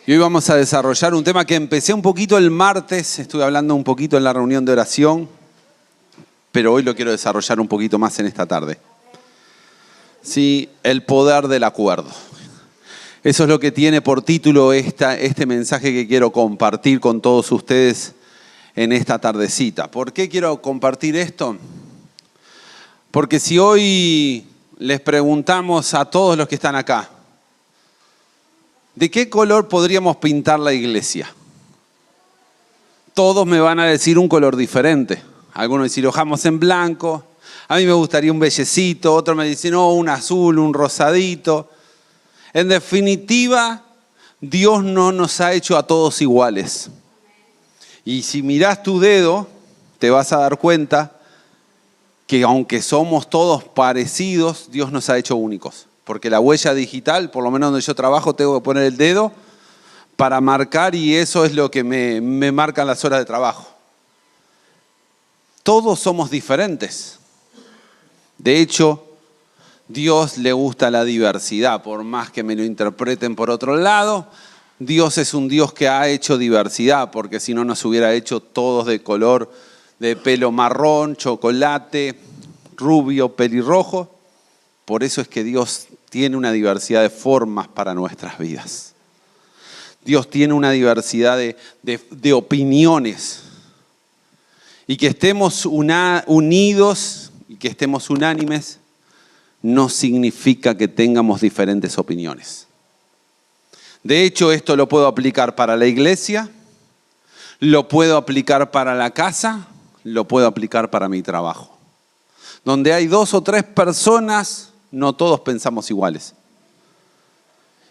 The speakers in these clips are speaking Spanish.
Y hoy vamos a desarrollar un tema que empecé un poquito el martes, estuve hablando un poquito en la reunión de oración, pero hoy lo quiero desarrollar un poquito más en esta tarde. Sí, el poder del acuerdo. Eso es lo que tiene por título este mensaje que quiero compartir con todos ustedes en esta tardecita. ¿Por qué quiero compartir esto? Porque si hoy les preguntamos a todos los que están acá, ¿de qué color podríamos pintar la iglesia? Todos me van a decir un color diferente. Algunos dicen, lo dejamos en blanco. A mí me gustaría un bellecito. Otros me dicen, no, un azul, un rosadito. En definitiva, Dios no nos ha hecho a todos iguales. Y si mirás tu dedo, te vas a dar cuenta que aunque somos todos parecidos, Dios nos ha hecho únicos. Porque la huella digital, por lo menos donde yo trabajo, tengo que poner el dedo para marcar y eso es lo que me marcan las horas de trabajo. Todos somos diferentes. De hecho, Dios le gusta la diversidad, por más que me lo interpreten por otro lado. Dios es un Dios que ha hecho diversidad, porque si no nos hubiera hecho todos de color de pelo marrón, chocolate, rubio, pelirrojo. Por eso es que Dios tiene una diversidad de formas para nuestras vidas. Dios tiene una diversidad de opiniones. Y que estemos unidos y que estemos unánimes no significa que tengamos diferentes opiniones. De hecho, esto lo puedo aplicar para la iglesia, lo puedo aplicar para la casa, lo puedo aplicar para mi trabajo. Donde hay 2 o 3 personas, no todos pensamos iguales.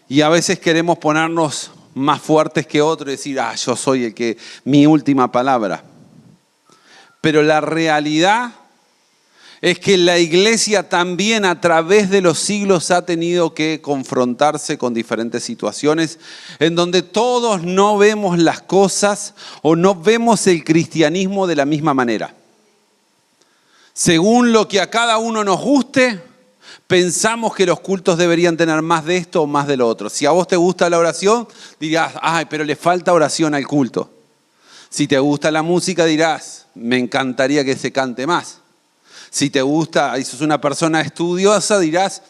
Y a veces queremos ponernos más fuertes que otros y decir, yo soy el que, mi última palabra. Pero la realidad es que la iglesia también a través de los siglos ha tenido que confrontarse con diferentes situaciones en donde todos no vemos las cosas o no vemos el cristianismo de la misma manera. Según lo que a cada uno nos guste, pensamos que los cultos deberían tener más de esto o más de lo otro. Si a vos te gusta la oración, dirás, pero le falta oración al culto. Si te gusta la música, dirás, me encantaría que se cante más. Si te gusta y sos una persona estudiosa, dirás,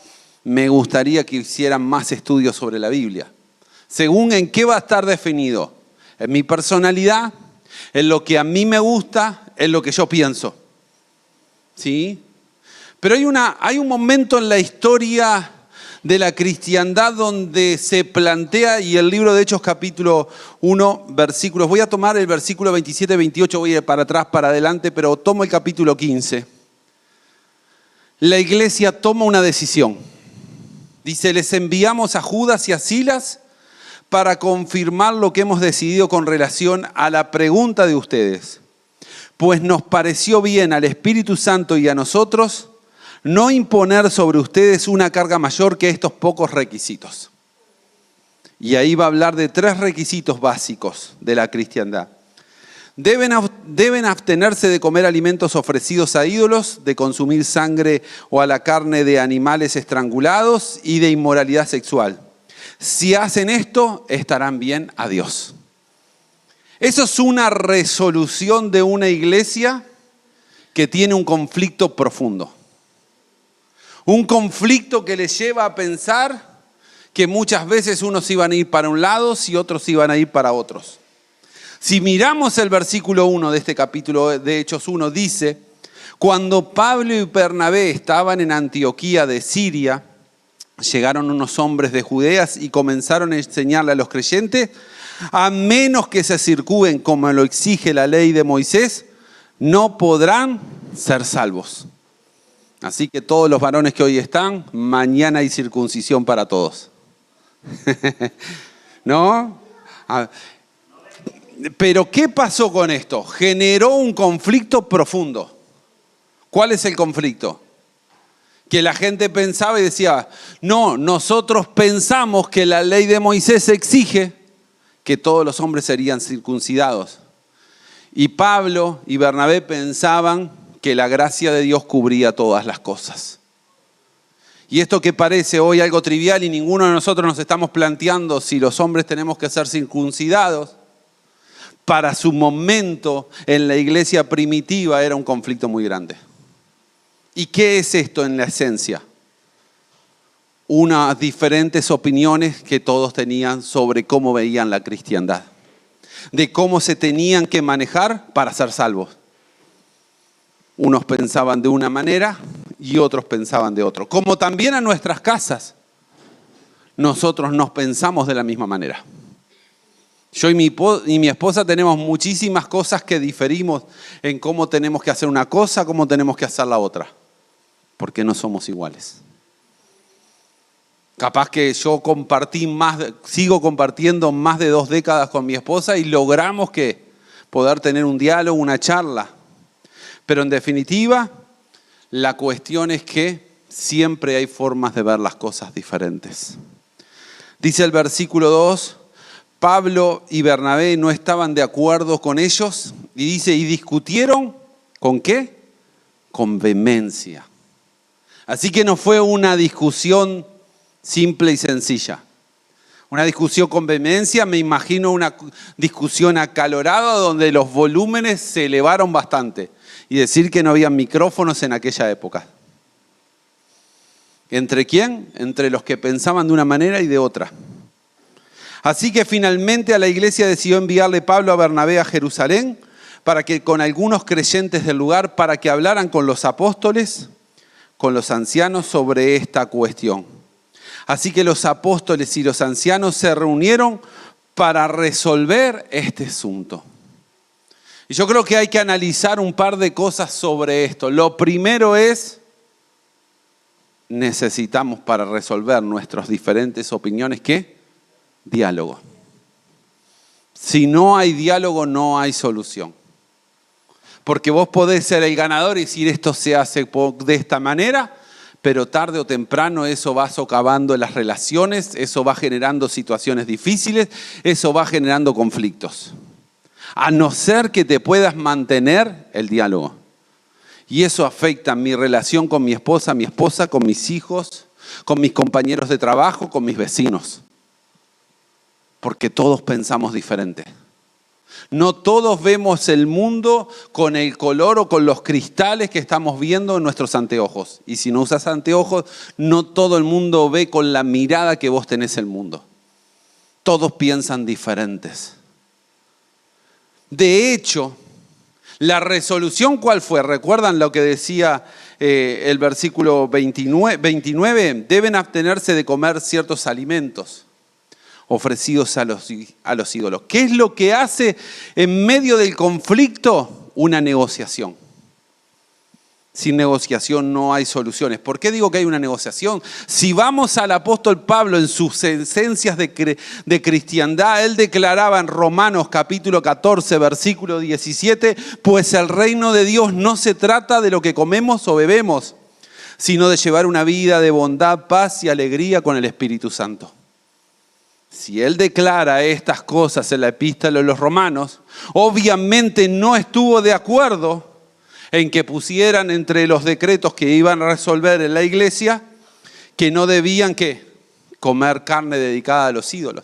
me gustaría que hicieran más estudios sobre la Biblia. Según en qué va a estar definido, en mi personalidad, en lo que a mí me gusta, en lo que yo pienso. ¿Sí? Pero hay un momento en la historia de la cristiandad donde se plantea, y el libro de Hechos capítulo 1, versículos, voy a tomar el versículo 27, 28, voy a ir para atrás, para adelante, pero tomo el capítulo 15. La iglesia toma una decisión. Dice, les enviamos a Judas y a Silas para confirmar lo que hemos decidido con relación a la pregunta de ustedes. Pues nos pareció bien al Espíritu Santo y a nosotros no imponer sobre ustedes una carga mayor que estos pocos requisitos. Y ahí va a hablar de 3 requisitos básicos de la cristiandad. Deben abstenerse de comer alimentos ofrecidos a ídolos, de consumir sangre o a la carne de animales estrangulados y de inmoralidad sexual. Si hacen esto, estarán bien a Dios. Eso es una resolución de una iglesia que tiene un conflicto profundo. Un conflicto que les lleva a pensar que muchas veces unos iban a ir para un lado y otros iban a ir para otros. Si miramos el versículo 1 de este capítulo de Hechos 1, dice, cuando Pablo y Bernabé estaban en Antioquía de Siria, llegaron unos hombres de Judea y comenzaron a enseñarle a los creyentes, a menos que se circunciden como lo exige la ley de Moisés, no podrán ser salvos. Así que todos los varones que hoy están, mañana hay circuncisión para todos. ¿No? Pero ¿qué pasó con esto? Generó un conflicto profundo. ¿Cuál es el conflicto? Que la gente pensaba y decía, no, nosotros pensamos que la ley de Moisés exige que todos los hombres serían circuncidados. Y Pablo y Bernabé pensaban que la gracia de Dios cubría todas las cosas. Y esto que parece hoy algo trivial y ninguno de nosotros nos estamos planteando si los hombres tenemos que ser circuncidados, para su momento en la iglesia primitiva era un conflicto muy grande. ¿Y qué es esto en la esencia? Unas diferentes opiniones que todos tenían sobre cómo veían la cristiandad, de cómo se tenían que manejar para ser salvos. Unos pensaban de una manera y otros pensaban de otra. Como también en nuestras casas, nosotros nos pensamos de la misma manera. Yo y mi esposa tenemos muchísimas cosas que diferimos en cómo tenemos que hacer una cosa, cómo tenemos que hacer la otra, porque no somos iguales. Capaz que yo sigo compartiendo más de 2 décadas con mi esposa y logramos poder tener un diálogo, una charla. Pero en definitiva, la cuestión es que siempre hay formas de ver las cosas diferentes. Dice el versículo 2, Pablo y Bernabé no estaban de acuerdo con ellos y dice, y discutieron, ¿con qué? Con vehemencia. Así que no fue una discusión simple y sencilla. Una discusión con vehemencia, me imagino una discusión acalorada donde los volúmenes se elevaron bastante. Y decir que no había micrófonos en aquella época. ¿Entre quién? Entre los que pensaban de una manera y de otra. Así que finalmente a la iglesia decidió enviarle Pablo a Bernabé a Jerusalén para que con algunos creyentes del lugar, para que hablaran con los apóstoles, con los ancianos sobre esta cuestión. Así que los apóstoles y los ancianos se reunieron para resolver este asunto. Y yo creo que hay que analizar un par de cosas sobre esto. Lo primero es, necesitamos para resolver nuestras diferentes opiniones, ¿qué? Diálogo. Si no hay diálogo, no hay solución. Porque vos podés ser el ganador y decir esto se hace de esta manera, pero tarde o temprano eso va socavando las relaciones, eso va generando situaciones difíciles, eso va generando conflictos. A no ser que te puedas mantener el diálogo. Y eso afecta mi relación con mi esposa, con mis hijos, con mis compañeros de trabajo, con mis vecinos. Porque todos pensamos diferente. No todos vemos el mundo con el color o con los cristales que estamos viendo en nuestros anteojos. Y si no usas anteojos, no todo el mundo ve con la mirada que vos tenés el mundo. Todos piensan diferentes. De hecho, la resolución, ¿cuál fue? ¿Recuerdan lo que decía el versículo 29? Deben abstenerse de comer ciertos alimentos ofrecidos a los ídolos. ¿Qué es lo que hace en medio del conflicto? Una negociación. Sin negociación no hay soluciones. ¿Por qué digo que hay una negociación? Si vamos al apóstol Pablo en sus esencias de cristiandad, él declaraba en Romanos capítulo 14, versículo 17, pues el reino de Dios no se trata de lo que comemos o bebemos, sino de llevar una vida de bondad, paz y alegría con el Espíritu Santo. Si él declara estas cosas en la epístola de los Romanos, obviamente no estuvo de acuerdo en que pusieran entre los decretos que iban a resolver en la iglesia que no debían ¿qué? Comer carne dedicada a los ídolos.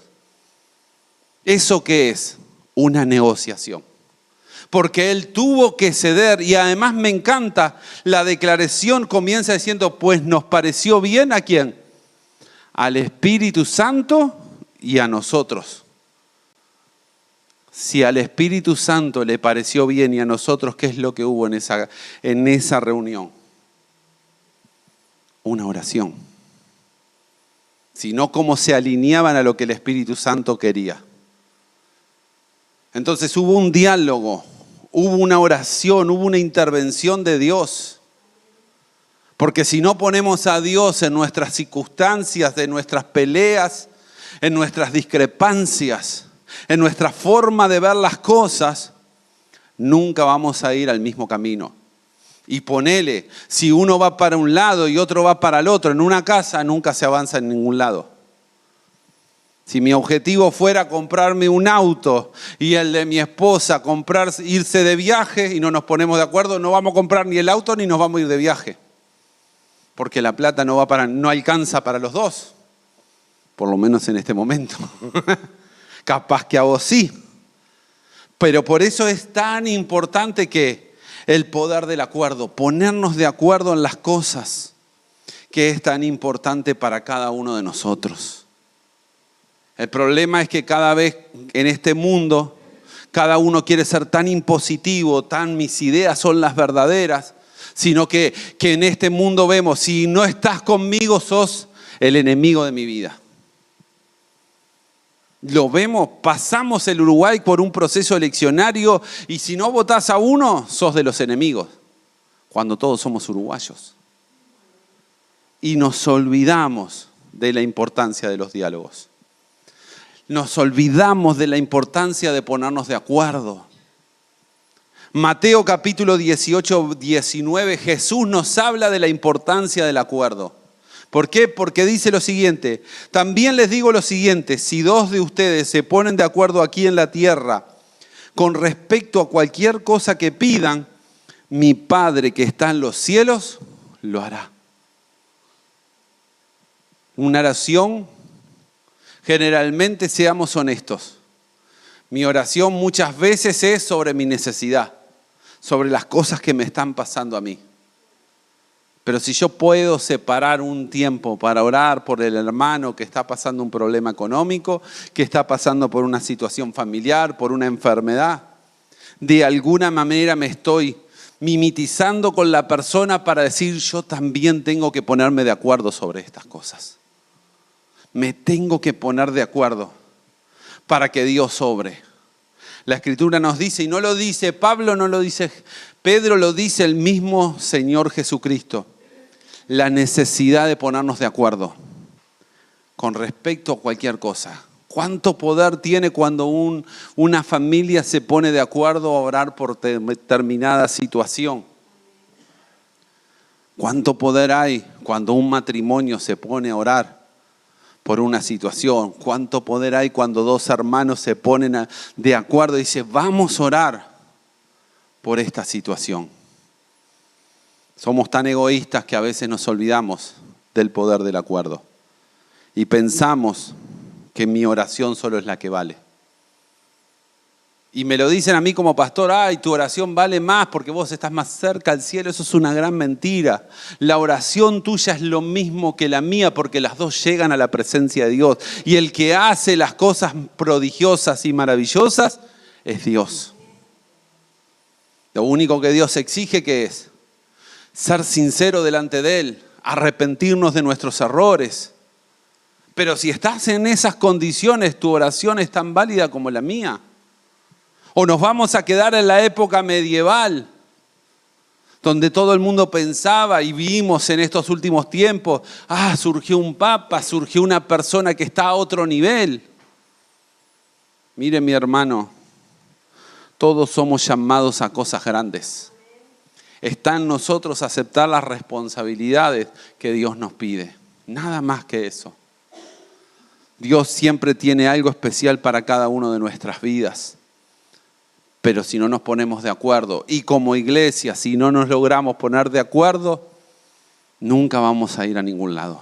¿Eso qué es? Una negociación. Porque él tuvo que ceder y además me encanta, la declaración comienza diciendo, pues nos pareció bien ¿a quién? Al Espíritu Santo y a nosotros. Si al Espíritu Santo le pareció bien y a nosotros, ¿qué es lo que hubo en esa reunión? Una oración. Sino cómo se alineaban a lo que el Espíritu Santo quería. Entonces hubo un diálogo, hubo una oración, hubo una intervención de Dios. Porque si no ponemos a Dios en nuestras circunstancias, en nuestras peleas, en nuestras discrepancias, en nuestra forma de ver las cosas, nunca vamos a ir al mismo camino. Y ponele, si uno va para un lado y otro va para el otro, en una casa nunca se avanza en ningún lado. Si mi objetivo fuera comprarme un auto y el de mi esposa irse de viaje y no nos ponemos de acuerdo, no vamos a comprar ni el auto ni nos vamos a ir de viaje. porque la plata no alcanza para los dos, por lo menos en este momento. Capaz que a vos sí. Pero por eso es tan importante que el poder del acuerdo, ponernos de acuerdo en las cosas que es tan importante para cada uno de nosotros. El problema es que cada vez en este mundo, cada uno quiere ser tan impositivo, tan mis ideas son las verdaderas, sino que en este mundo vemos, si no estás conmigo, sos el enemigo de mi vida. Lo vemos, pasamos el Uruguay por un proceso eleccionario y si no votás a uno, sos de los enemigos, cuando todos somos uruguayos. Y nos olvidamos de la importancia de los diálogos. Nos olvidamos de la importancia de ponernos de acuerdo. Mateo capítulo 18, 19, Jesús nos habla de la importancia del acuerdo. ¿Por qué? Porque dice lo siguiente, también les digo lo siguiente, si dos de ustedes se ponen de acuerdo aquí en la tierra con respecto a cualquier cosa que pidan, mi Padre que está en los cielos lo hará. Una oración, generalmente seamos honestos, mi oración muchas veces es sobre mi necesidad, sobre las cosas que me están pasando a mí. Pero si yo puedo separar un tiempo para orar por el hermano que está pasando un problema económico, que está pasando por una situación familiar, por una enfermedad, de alguna manera me estoy mimetizando con la persona para decir yo también tengo que ponerme de acuerdo sobre estas cosas. Me tengo que poner de acuerdo para que Dios obre. La Escritura nos dice, y no lo dice Pablo, no lo dice Pedro, lo dice el mismo Señor Jesucristo. La necesidad de ponernos de acuerdo con respecto a cualquier cosa. ¿Cuánto poder tiene cuando una familia se pone de acuerdo a orar por determinada situación? ¿Cuánto poder hay cuando un matrimonio se pone a orar por una situación? ¿Cuánto poder hay cuando dos hermanos se ponen de acuerdo y dicen, vamos a orar por esta situación? Somos tan egoístas que a veces nos olvidamos del poder del acuerdo y pensamos que mi oración solo es la que vale. Y me lo dicen a mí como pastor, ay, tu oración vale más porque vos estás más cerca al cielo. Eso es una gran mentira. La oración tuya es lo mismo que la mía porque las dos llegan a la presencia de Dios. Y el que hace las cosas prodigiosas y maravillosas es Dios. Lo único que Dios exige que es ser sincero delante de Él, arrepentirnos de nuestros errores. Pero si estás en esas condiciones, tu oración es tan válida como la mía. O nos vamos a quedar en la época medieval, donde todo el mundo pensaba y vimos en estos últimos tiempos, surgió un papa, surgió una persona que está a otro nivel. Mire mi hermano, todos somos llamados a cosas grandes. Está en nosotros aceptar las responsabilidades que Dios nos pide. Nada más que eso. Dios siempre tiene algo especial para cada uno de nuestras vidas. Pero si no nos ponemos de acuerdo, y como iglesia, si no nos logramos poner de acuerdo, nunca vamos a ir a ningún lado.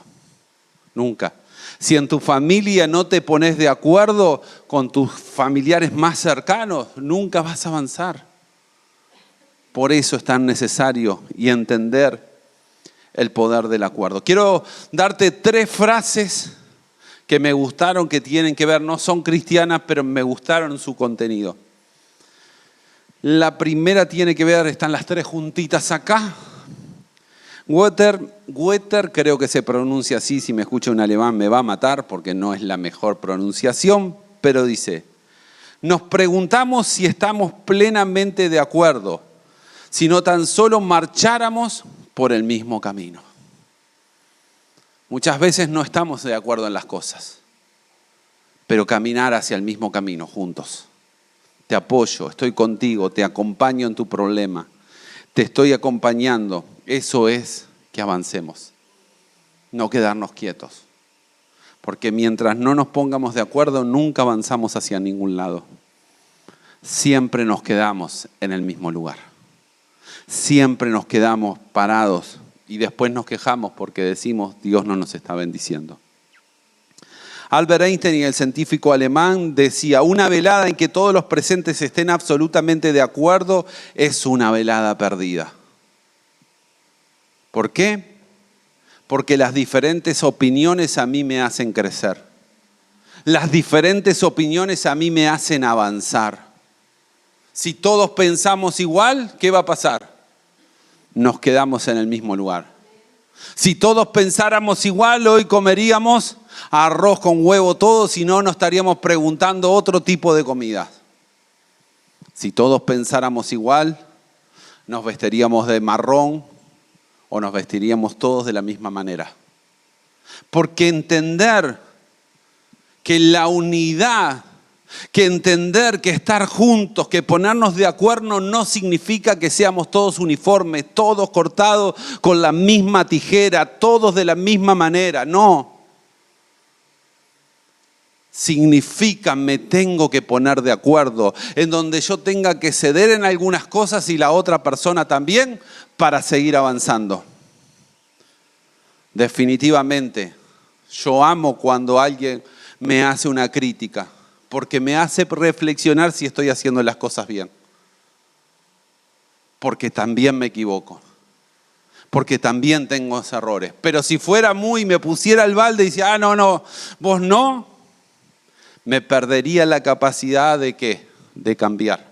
Nunca. Si en tu familia no te pones de acuerdo con tus familiares más cercanos, nunca vas a avanzar. Por eso es tan necesario y entender el poder del acuerdo. Quiero darte 3 frases que me gustaron, que tienen que ver, no son cristianas, pero me gustaron en su contenido. La primera tiene que ver, están las 3 juntitas acá. Goethe, creo que se pronuncia así, si me escucha un alemán me va a matar porque no es la mejor pronunciación, pero dice, nos preguntamos si estamos plenamente de acuerdo, si no tan solo marcháramos por el mismo camino. Muchas veces no estamos de acuerdo en las cosas, pero caminar hacia el mismo camino juntos. Te apoyo, estoy contigo, te acompaño en tu problema, te estoy acompañando. Eso es que avancemos, no quedarnos quietos. Porque mientras no nos pongamos de acuerdo, nunca avanzamos hacia ningún lado. Siempre nos quedamos en el mismo lugar. Siempre nos quedamos parados Y después nos quejamos porque decimos, Dios no nos está bendiciendo. Albert Einstein, el científico alemán, decía, una velada en que todos los presentes estén absolutamente de acuerdo es una velada perdida. ¿Por qué? Porque las diferentes opiniones a mí me hacen crecer. Las diferentes opiniones a mí me hacen avanzar. Si todos pensamos igual, ¿qué va a pasar? Nos quedamos en el mismo lugar. Si todos pensáramos igual, hoy comeríamos arroz con huevo todos y no nos estaríamos preguntando otro tipo de comida. Si todos pensáramos igual, nos vestiríamos de marrón o nos vestiríamos todos de la misma manera. Porque entender que la unidad, que entender que estar juntos, que ponernos de acuerdo no significa que seamos todos uniformes, todos cortados con la misma tijera, todos de la misma manera, no. Significa me tengo que poner de acuerdo, en donde yo tenga que ceder en algunas cosas y la otra persona también para seguir avanzando. Definitivamente, yo amo cuando alguien me hace una crítica, porque me hace reflexionar si estoy haciendo las cosas bien. Porque también me equivoco. Porque también tengo errores. Pero si fuera me pusiera al balde y decía, no, vos no, me perdería la capacidad de ¿qué? De cambiar.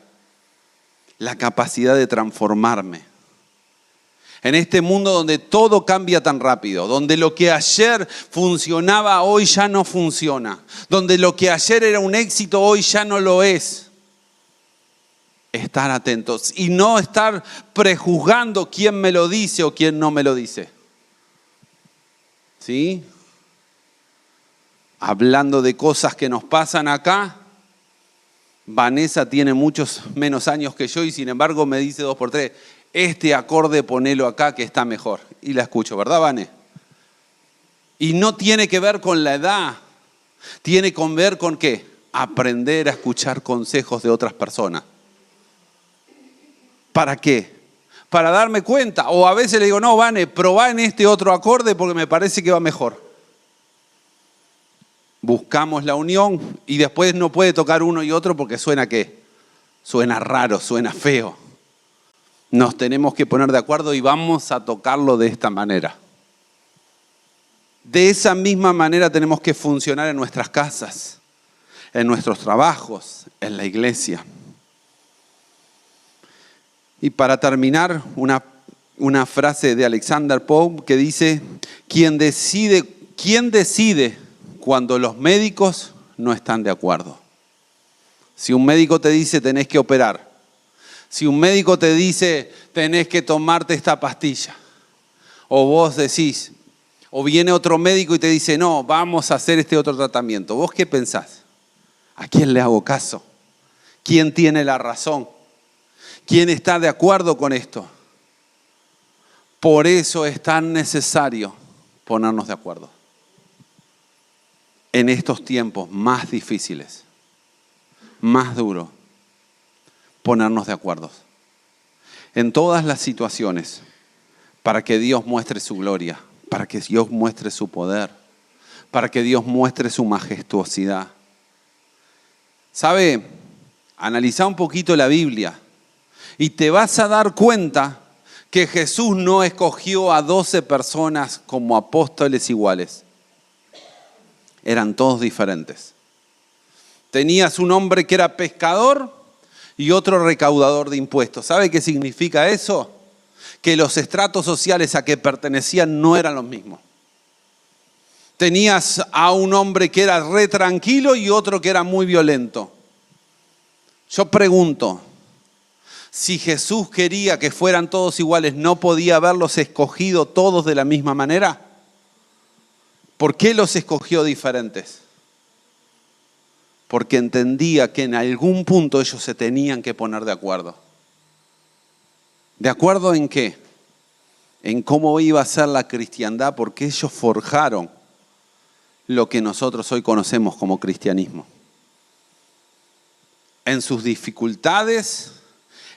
La capacidad de transformarme. En este mundo donde todo cambia tan rápido, donde lo que ayer funcionaba hoy ya no funciona, donde lo que ayer era un éxito hoy ya no lo es. Estar atentos y no estar prejuzgando quién me lo dice o quién no me lo dice. ¿Sí? Hablando de cosas que nos pasan acá, Vanessa tiene muchos menos años que yo y sin embargo me dice 2x3, este acorde ponelo acá que está mejor. Y la escucho, ¿verdad, Vane? Y no tiene que ver con la edad, tiene que ver con ¿qué? Aprender a escuchar consejos de otras personas. ¿Para qué? Para darme cuenta. O a veces le digo, no, Vane, probá en este otro acorde porque me parece que va mejor. Buscamos la unión y después no puede tocar uno y otro porque suena ¿qué? Suena raro, suena feo. Nos tenemos que poner de acuerdo y vamos a tocarlo de esta manera. De esa misma manera tenemos que funcionar en nuestras casas, en nuestros trabajos, en la iglesia. Y para terminar, una frase de Alexander Pope que dice, ¿quién decide cuando los médicos no están de acuerdo? Si un médico te dice tenés que operar, si un médico te dice tenés que tomarte esta pastilla, o vos decís, o viene otro médico y te dice no, vamos a hacer este otro tratamiento, ¿vos qué pensás? ¿A quién le hago caso? ¿Quién tiene la razón? ¿Quién está de acuerdo con esto? Por eso es tan necesario ponernos de acuerdo. En estos tiempos más difíciles, más duros, ponernos de acuerdo. En todas las situaciones, para que Dios muestre su gloria, para que Dios muestre su poder, para que Dios muestre su majestuosidad. ¿Sabe? Analiza un poquito la Biblia y te vas a dar cuenta que Jesús no escogió a 12 personas como apóstoles iguales. Eran todos diferentes. Tenías un hombre que era pescador y otro recaudador de impuestos. ¿Sabe qué significa eso? Que los estratos sociales a que pertenecían no eran los mismos. Tenías a un hombre que era re tranquilo y otro que era muy violento. Yo pregunto, si Jesús quería que fueran todos iguales, ¿no podía haberlos escogido todos de la misma manera? ¿Por qué los escogió diferentes? Porque entendía que en algún punto ellos se tenían que poner de acuerdo. ¿De acuerdo en qué? En cómo iba a ser la cristiandad, porque ellos forjaron lo que nosotros hoy conocemos como cristianismo. En sus dificultades,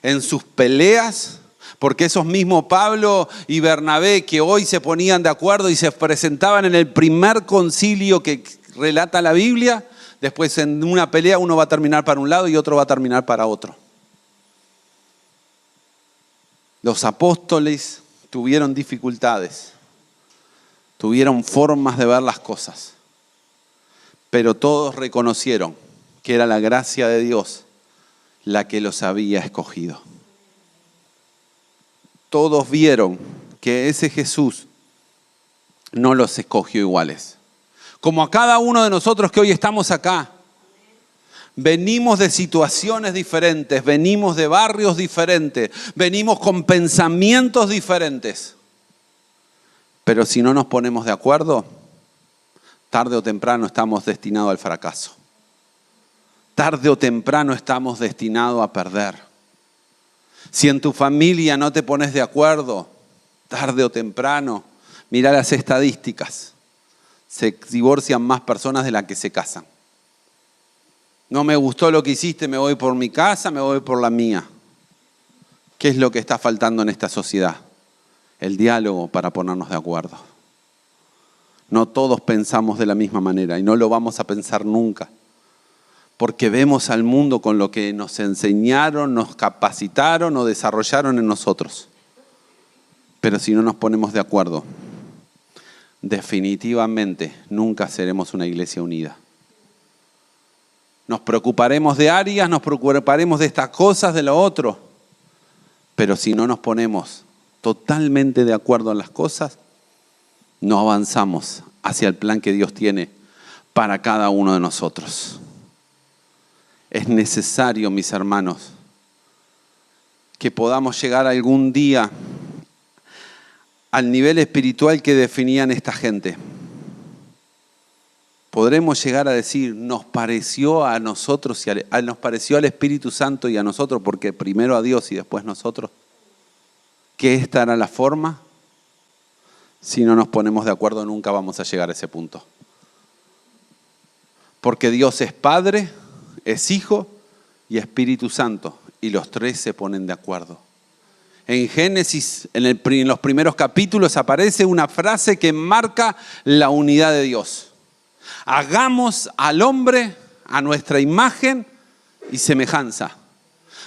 en sus peleas, Porque esos mismos Pablo y Bernabé que hoy se ponían de acuerdo y se presentaban en el primer concilio que relata la Biblia, después en una pelea uno va a terminar para un lado y otro va a terminar para otro. Los apóstoles tuvieron dificultades, tuvieron formas de ver las cosas, pero todos reconocieron que era la gracia de Dios la que los había escogido. Todos vieron que ese Jesús no los escogió iguales. Como a cada uno de nosotros que hoy estamos acá, venimos de situaciones diferentes, venimos de barrios diferentes, venimos con pensamientos diferentes. Pero si no nos ponemos de acuerdo, tarde o temprano estamos destinados al fracaso. Tarde o temprano estamos destinados a perder. Si en tu familia no te pones de acuerdo, tarde o temprano, mira las estadísticas, se divorcian más personas de las que se casan. No me gustó lo que hiciste, me voy por mi casa, me voy por la mía. ¿Qué es lo que está faltando en esta sociedad? El diálogo para ponernos de acuerdo. No todos pensamos de la misma manera y no lo vamos a pensar nunca. Porque vemos al mundo con lo que nos enseñaron, nos capacitaron o desarrollaron en nosotros. Pero si no nos ponemos de acuerdo, definitivamente nunca seremos una iglesia unida. Nos preocuparemos de áreas, nos preocuparemos de estas cosas, de lo otro. Pero si no nos ponemos totalmente de acuerdo en las cosas, no avanzamos hacia el plan que Dios tiene para cada uno de nosotros. Es necesario, mis hermanos, que podamos llegar algún día al nivel espiritual que definían esta gente. Podremos llegar a decir, nos pareció a nosotros, nos pareció al Espíritu Santo y a nosotros, porque primero a Dios y después nosotros, que esta era la forma. Si no nos ponemos de acuerdo, nunca vamos a llegar a ese punto. Porque Dios es Padre, es Hijo y Espíritu Santo, y los tres se ponen de acuerdo. En Génesis, en los primeros capítulos, aparece una frase que marca la unidad de Dios. Hagamos al hombre a nuestra imagen y semejanza.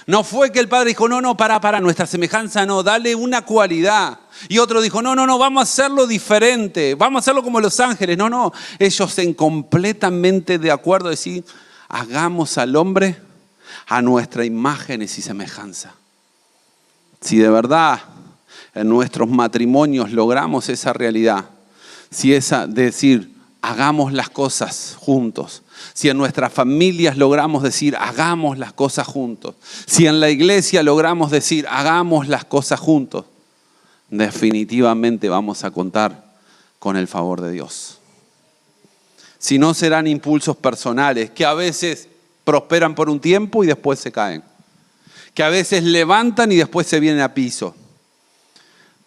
No fue que el Padre dijo, no, para nuestra semejanza no, dale una cualidad. Y otro dijo, no, vamos a hacerlo diferente, vamos a hacerlo como los ángeles. No, ellos en completamente de acuerdo decir, hagamos al hombre a nuestra imagen y semejanza. Si de verdad en nuestros matrimonios logramos esa realidad, si esa decir, hagamos las cosas juntos, si en nuestras familias logramos decir, hagamos las cosas juntos, si en la iglesia logramos decir, hagamos las cosas juntos, definitivamente vamos a contar con el favor de Dios. Si no, serán impulsos personales que a veces prosperan por un tiempo y después se caen. Que a veces levantan y después se vienen a piso.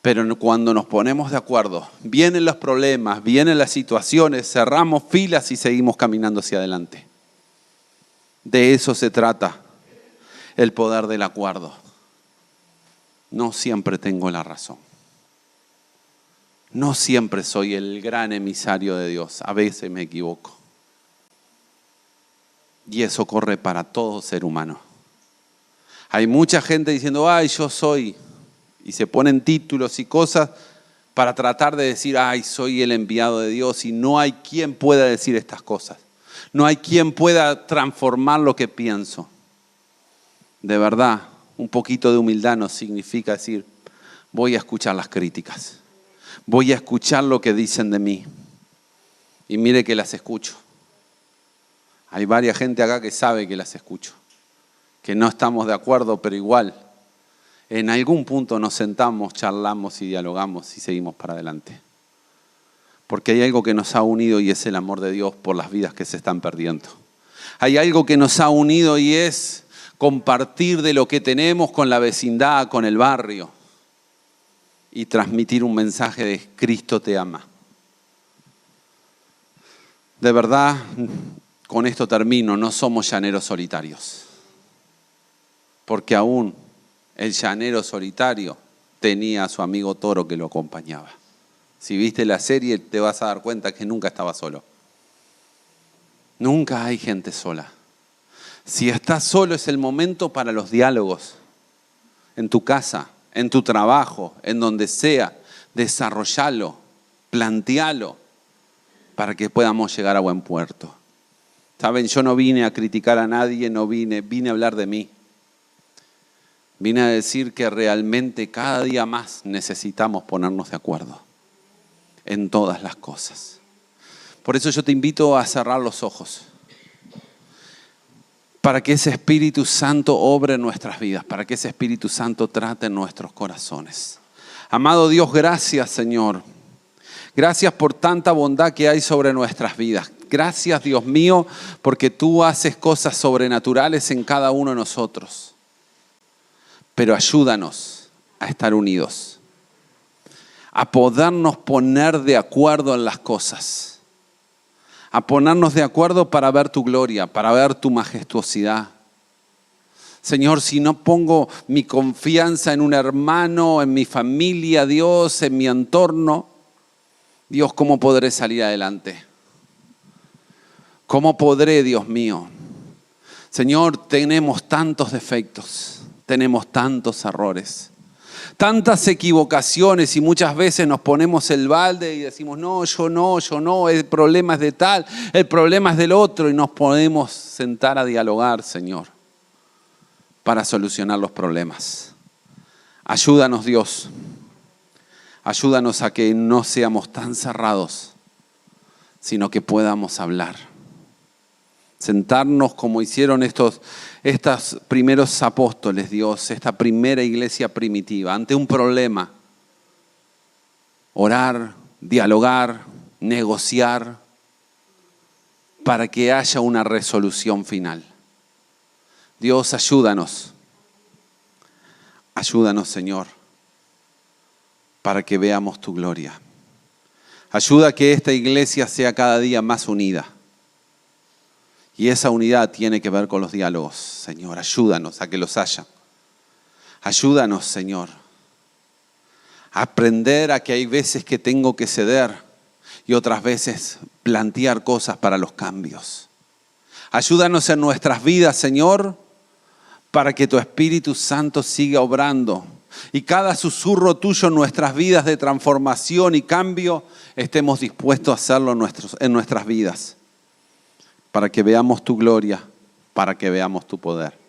Pero cuando nos ponemos de acuerdo, vienen los problemas, vienen las situaciones, cerramos filas y seguimos caminando hacia adelante. De eso se trata el poder del acuerdo. No siempre tengo la razón. No siempre soy el gran emisario de Dios. A veces me equivoco. Y eso corre para todo ser humano. Hay mucha gente diciendo, ay, yo soy... Y se ponen títulos y cosas para tratar de decir, ay, soy el enviado de Dios. Y no hay quien pueda decir estas cosas. No hay quien pueda transformar lo que pienso. De verdad, un poquito de humildad nos significa decir, voy a escuchar las críticas. Voy a escuchar lo que dicen de mí. Y mire que las escucho. Hay varias gente acá que sabe que las escucho. Que no estamos de acuerdo, pero igual. En algún punto nos sentamos, charlamos y dialogamos y seguimos para adelante. Porque hay algo que nos ha unido y es el amor de Dios por las vidas que se están perdiendo. Hay algo que nos ha unido y es compartir de lo que tenemos con la vecindad, con el barrio. Y transmitir un mensaje de Cristo te ama. De verdad, con esto termino, no somos llaneros solitarios. Porque aún el llanero solitario tenía a su amigo toro que lo acompañaba. Si viste la serie te vas a dar cuenta que nunca estaba solo. Nunca hay gente sola. Si estás solo es el momento para los diálogos. En tu casa, en tu trabajo, en donde sea, desarrollalo, plantealo para que podamos llegar a buen puerto. Saben, yo no vine a criticar a nadie, vine a hablar de mí. Vine a decir que realmente cada día más necesitamos ponernos de acuerdo en todas las cosas. Por eso yo te invito a cerrar los ojos para que ese Espíritu Santo obre en nuestras vidas, para que ese Espíritu Santo trate en nuestros corazones. Amado Dios, gracias, Señor. Gracias por tanta bondad que hay sobre nuestras vidas. Gracias, Dios mío, porque tú haces cosas sobrenaturales en cada uno de nosotros. Pero ayúdanos a estar unidos, a podernos poner de acuerdo en las cosas, a ponernos de acuerdo para ver tu gloria, para ver tu majestuosidad. Señor, si no pongo mi confianza en un hermano, en mi familia, Dios, en mi entorno, Dios, ¿cómo podré salir adelante? ¿Cómo podré, Dios mío? Señor, tenemos tantos defectos. Tenemos tantos errores, tantas equivocaciones y muchas veces nos ponemos el balde y decimos, no, el problema es de tal, el problema es del otro y nos podemos sentar a dialogar, Señor, para solucionar los problemas. Ayúdanos, Dios, ayúdanos a que no seamos tan cerrados, sino que podamos hablar. Sentarnos como hicieron estos primeros apóstoles, Dios, esta primera iglesia primitiva, ante un problema. Orar, dialogar, negociar, para que haya una resolución final. Dios, ayúdanos. Ayúdanos, Señor, para que veamos tu gloria. Ayuda a que esta iglesia sea cada día más unida. Y esa unidad tiene que ver con los diálogos. Señor, ayúdanos a que los haya. Ayúdanos, Señor, a aprender a que hay veces que tengo que ceder y otras veces plantear cosas para los cambios. Ayúdanos en nuestras vidas, Señor, para que tu Espíritu Santo siga obrando. Y cada susurro tuyo en nuestras vidas de transformación y cambio, estemos dispuestos a hacerlo en nuestras vidas. Para que veamos tu gloria, para que veamos tu poder.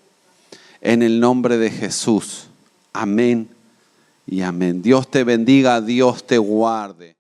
En el nombre de Jesús. Amén y amén. Dios te bendiga, Dios te guarde.